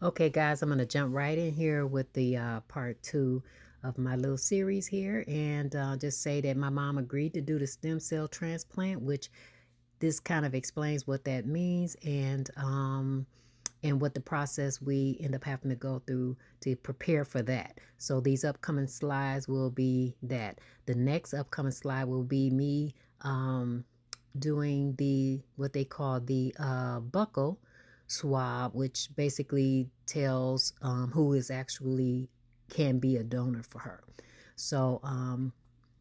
Okay, guys, I'm going to jump right in here with the part 2 of my little series here, and just say that my mom agreed to do the stem cell transplant, which this kind of explains what that means, and what the process we end up having to go through to prepare for that. So these upcoming slides will be that. The next upcoming slide will be me doing the what they call the buccal swab, which basically tells who is actually can be a donor for her. So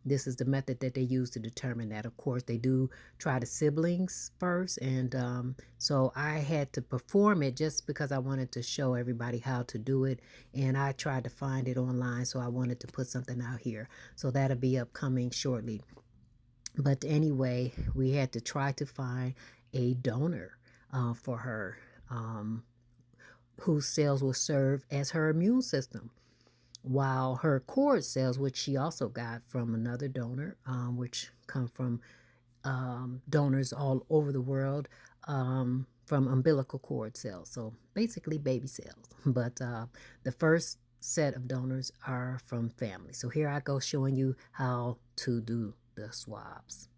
this is the method that they use to determine that. Of course, they do try the siblings first, and so I had to perform it just because I wanted to show everybody how to do it, and I tried to find it online, so I wanted to put something out here. So that'll be upcoming shortly. But anyway, we had to try to find a donor for her, whose cells will serve as her immune system, while her cord cells, which she also got from another donor, which come from donors all over the world, from umbilical cord cells, so basically baby cells. But the first set of donors are from family. So here I go showing you how to do the swabs.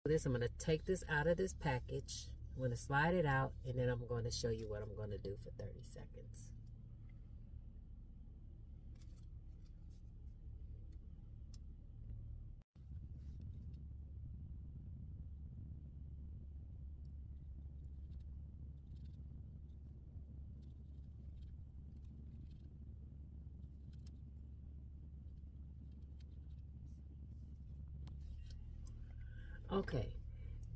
I'm going to take this out of this package. I'm going to slide it out, and then I'm going to show you what I'm going to do for 30 seconds. Okay,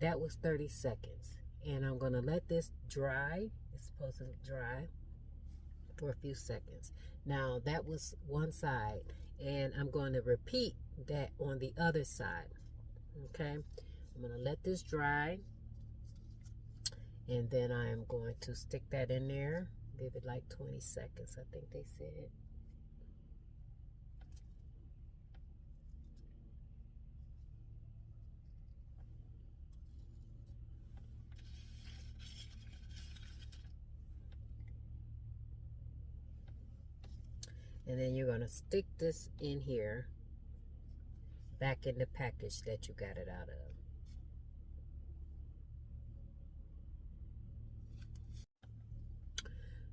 that was 30 seconds. And I'm going to let this dry. It's supposed to dry for a few seconds. Now, that was one side. And I'm going to repeat that on the other side. Okay, I'm going to let this dry. And then I am going to stick that in there. Give it like 20 seconds, I think they said. And then you're going to stick this in here, back in the package that you got it out of.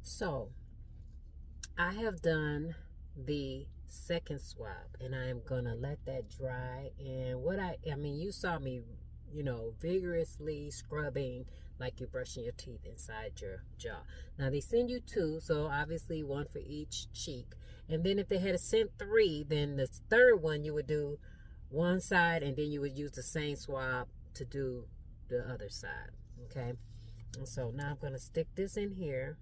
So I have done the second swab, and I am going to let that dry. And what I mean, you saw me, vigorously scrubbing like you're brushing your teeth inside your jaw. Now they send you 2, so obviously 1 for each cheek. And then if they had sent 3, then the third one you would do one side, and then you would use the same swab to do the other side. Okay. And so now I'm going to stick this in here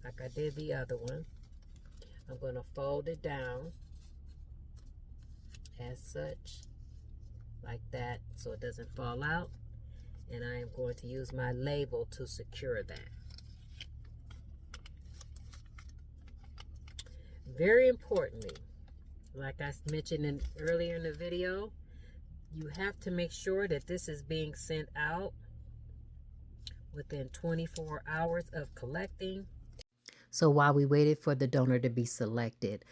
like I did the other one. I'm going to fold it down as such, like that, so it doesn't fall out. And I am going to use my label to secure that. Very importantly, like I mentioned earlier in the video, you have to make sure that this is being sent out within 24 hours of collecting. So while we waited for the donor to be selected,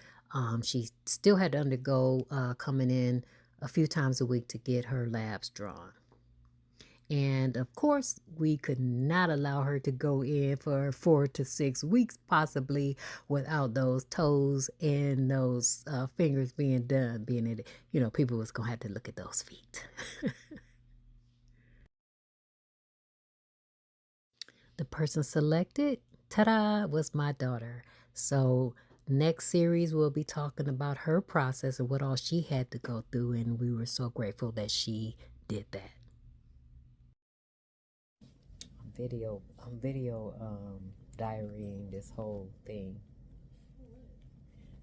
she still had to undergo coming in a few times a week to get her labs drawn. And of course, we could not allow her to go in for 4 to 6 weeks, possibly, without those toes and those fingers being done, being it, people was going to have to look at those feet. The person selected, ta-da, was my daughter. So next series, we'll be talking about her process and what all she had to go through, and we were so grateful that she did that. I'm video diarying this whole thing.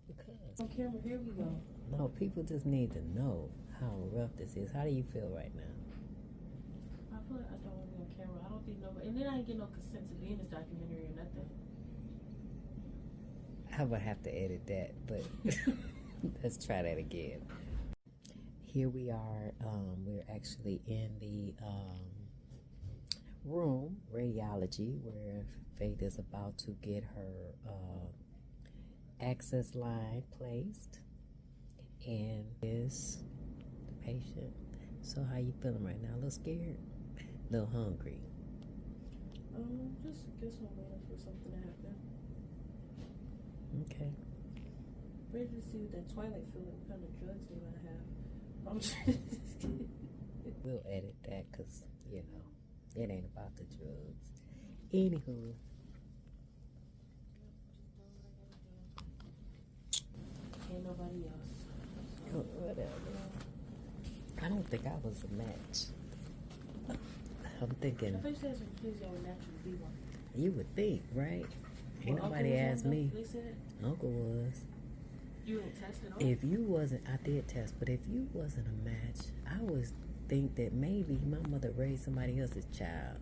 Because on camera, here we go. No, people just need to know how rough this is. How do you feel right now? I feel like I don't want to be on camera. I don't think nobody, and then I ain't get no consent to be in this documentary or nothing. I would have to edit that, but let's try that again. Here we are. We're actually in the room, radiation radiology where Faith is about to get her access line placed, and is the patient. So how you feeling right now? A little scared? A little hungry? Just guess I'm waiting for something to happen. Okay. Ready to see what that Twilight feeling, what kind of drugs they might have. I'm just We'll edit that because, you know, it ain't about the drugs. Anywho. Ain't nobody else. So, Whatever. I don't think I was a match. I'm thinking. I thought you said some kids y'all would naturally be one. You would think, right? Ain't Well, nobody asked me. They said Uncle was. you didn't test it all? If you wasn't, I did test, but if you wasn't a match, I would think that maybe my mother raised somebody else's child.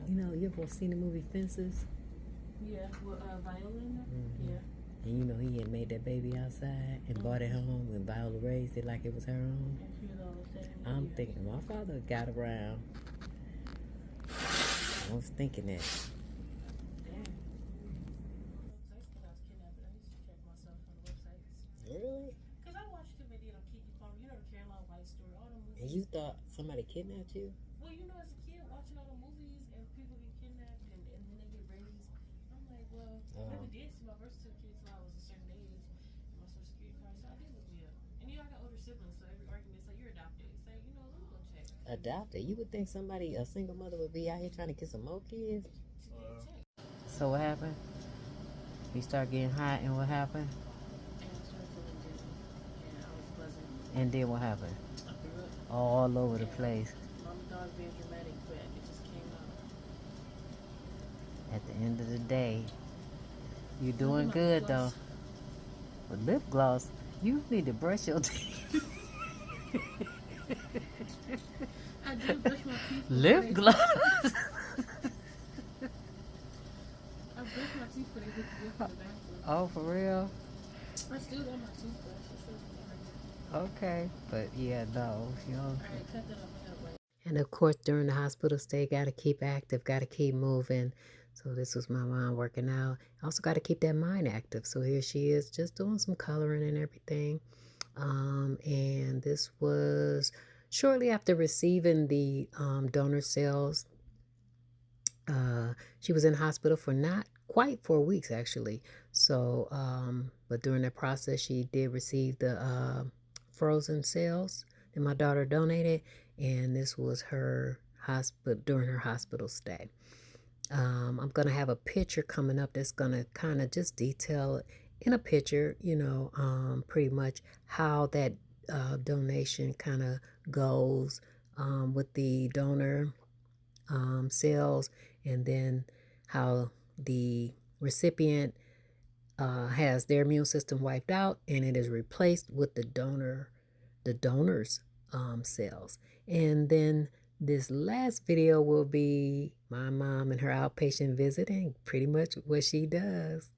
You know, you ever seen the movie Fences? Yeah, well, Viola. Mm-hmm. Yeah. And you know, he had made that baby outside and brought it home, and Viola raised it like it was her own. I'm thinking my father got around. I was thinking that. Really? Because I watched the video on Kiki Palmer, you know, the Caroline White story, all the movies. And you thought somebody kidnapped you? Well, you know, as a kid, watching all the movies and people get kidnapped and then they get raised, I'm like, well, I never did see my birth certificate until I was a certain age. And my social security card, so I did look me up. And you know, I got older siblings, so every argument is like, you're adopted. It's like, you know, let me go check. Adopted? You would think somebody, a single mother, would be out here trying to get some more kids? To get checked. So what happened? You start getting hot, and what happened? And I started feeling dizzy. And I was buzzing. And then what happened? I threw up. All over the place. Mom thought I was being dramatic, but it just came out. At the end of the day, you're Look doing at my good lip though. gloss. With lip gloss, you need to brush your teeth. I did brush my teeth. Lip gloss. I brushed my teeth before they hooked me up in the bathroom. Oh, for real? I still got my toothbrush. It's still right here. Okay. But yeah, no. You know. Alright, cut that off. I gotta wait. And of course, during the hospital stay, got to keep active, got to keep moving. So this was my mom working out. Also got to keep that mind active. So here she is just doing some coloring and everything. And this was shortly after receiving the donor cells. She was in hospital for not quite 4 weeks, actually. So, but during that process, she did receive the frozen cells that my daughter donated. And this was her hospital during her hospital stay. I'm going to have a picture coming up that's going to kind of just detail in a picture, you know, pretty much how that donation kind of goes with the donor cells, and then how the recipient has their immune system wiped out and it is replaced with the donor's cells. And then this last video will be my mom and her outpatient visit and pretty much what she does.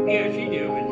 Yeah, she do.